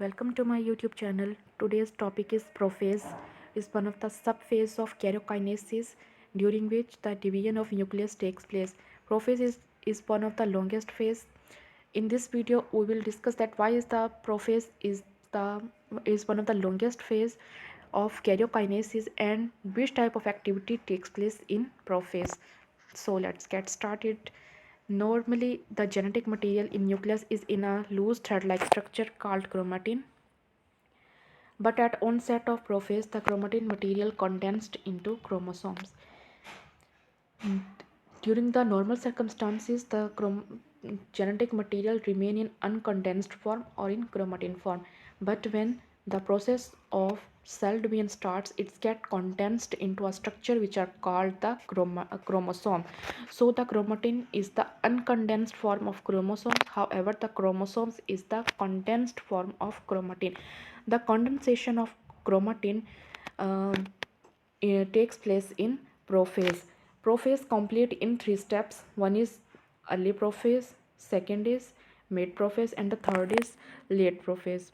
Welcome to my YouTube channel. Today's topic is prophase, is one of the subphase of karyokinesis during which the division of nucleus takes place. Prophase is one of the longest phase. In this video, we will discuss that why is the prophase the is one of the longest phase of karyokinesis and which type of activity takes place in prophase. So let's get started. Normally, the genetic material in nucleus is in a loose thread-like structure called chromatin. But at onset of prophase, the chromatin material condensed into chromosomes. During the normal circumstances, the genetic material remain in uncondensed form or in chromatin form. But when the process of cell division starts, it gets condensed into a structure which are called the chromosome. So the chromatin is the uncondensed form of chromosomes. However, the chromosomes is the condensed form of chromatin. The condensation of chromatin uh, takes place in prophase. Prophase complete in three steps. One is early prophase, second is mid prophase, and the third is late prophase.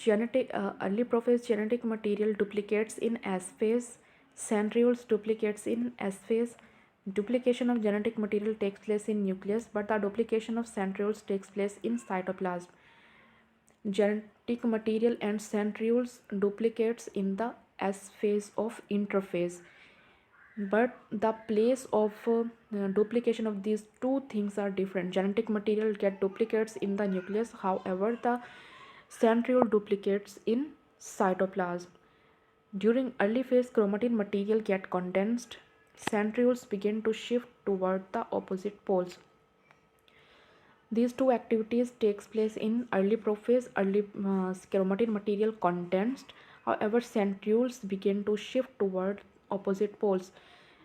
Early prophase genetic material duplicates in S phase, centrioles duplicates in S phase. Duplication of genetic material takes place in nucleus, but the duplication of centrioles takes place in cytoplasm. Genetic material and centrioles duplicates in the S phase of interphase, but the place of duplication of these two things are different. Genetic material get duplicates in the nucleus, however the centriole duplicates in cytoplasm. During early phase, chromatin material get condensed, centrioles begin to shift toward the opposite poles. These two activities takes place in early prophase. Early chromatin material condensed, however centrioles begin to shift toward opposite poles,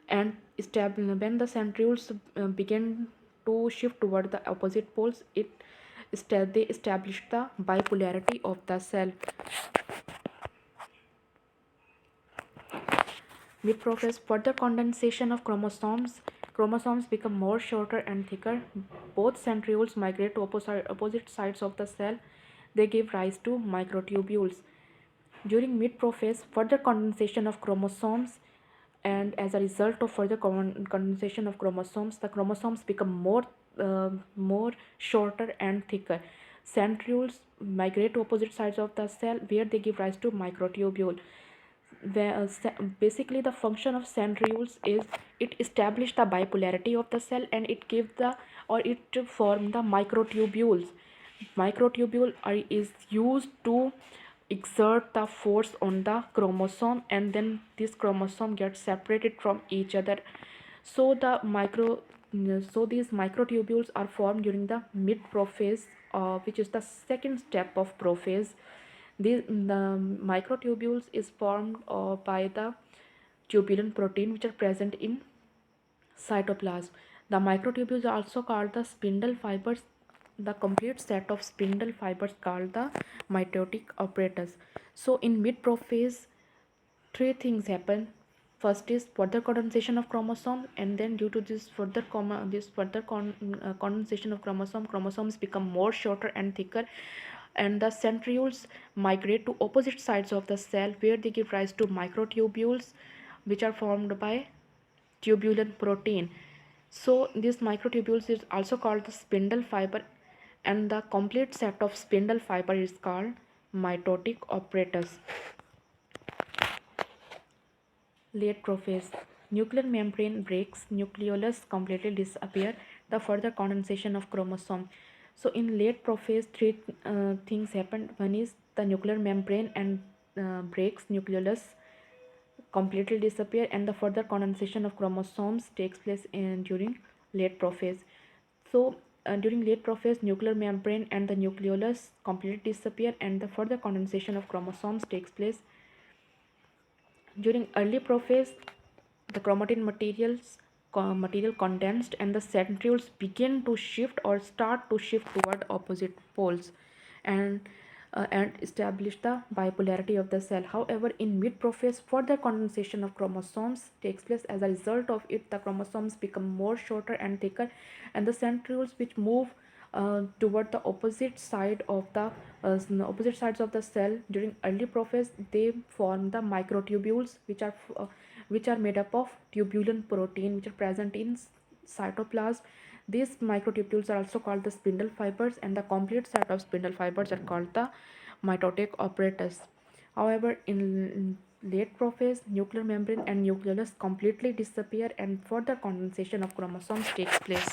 and when the centrioles begin to shift toward the opposite poles, they establish the bipolarity of the cell. With process further condensation of chromosomes become more shorter and thicker. Both centrioles migrate to opposite sides of the cell. They give rise to microtubules. During mid-prophase, further condensation of chromosomes, and as a result of further condensation of chromosomes, the chromosomes become more shorter and thicker. Centrioles migrate to opposite sides of the cell where they give rise to microtubule. Basically the function of centrioles is it establish the bipolarity of the cell, and it give the or it form the microtubules. Microtubule is used to exert the force on the chromosome, and then this chromosome gets separated from each other. So these microtubules are formed during the mid prophase, which is the second step of prophase. The microtubules is formed by the tubulin protein which are present in cytoplasm. The microtubules are also called the spindle fibers. The complete set of spindle fibers called the mitotic apparatus. So in mid prophase, three things happen. First is further condensation of chromosome, and then due to this condensation of chromosomes become more shorter and thicker, and the centrioles migrate to opposite sides of the cell where they give rise to microtubules which are formed by tubulin protein. So this microtubules is also called the spindle fiber, and the complete set of spindle fiber is called mitotic apparatus. Late prophase. Nuclear membrane breaks, nucleolus completely disappear, the further condensation of chromosome. So in late prophase, three things happen. One is the nuclear membrane and breaks, nucleolus completely disappear, and the further condensation of chromosomes takes place during late prophase. So during late prophase, nuclear membrane and the nucleolus completely disappear, and the further condensation of chromosomes takes place. During early prophase, the chromatin material condensed, and the centrioles begin to shift or start to shift toward opposite poles, and establish the bipolarity of the cell. However, in mid prophase, further condensation of chromosomes takes place. As a result of it, the chromosomes become more shorter and thicker, and the centrioles which move toward the opposite sides of the cell. During early prophase, they form the microtubules, which are made up of tubulin protein, which are present in cytoplasm. These microtubules are also called the spindle fibers, and the complete set of spindle fibers are called the mitotic apparatus. However, in late prophase, nuclear membrane and nucleolus completely disappear, and further condensation of chromosomes takes place.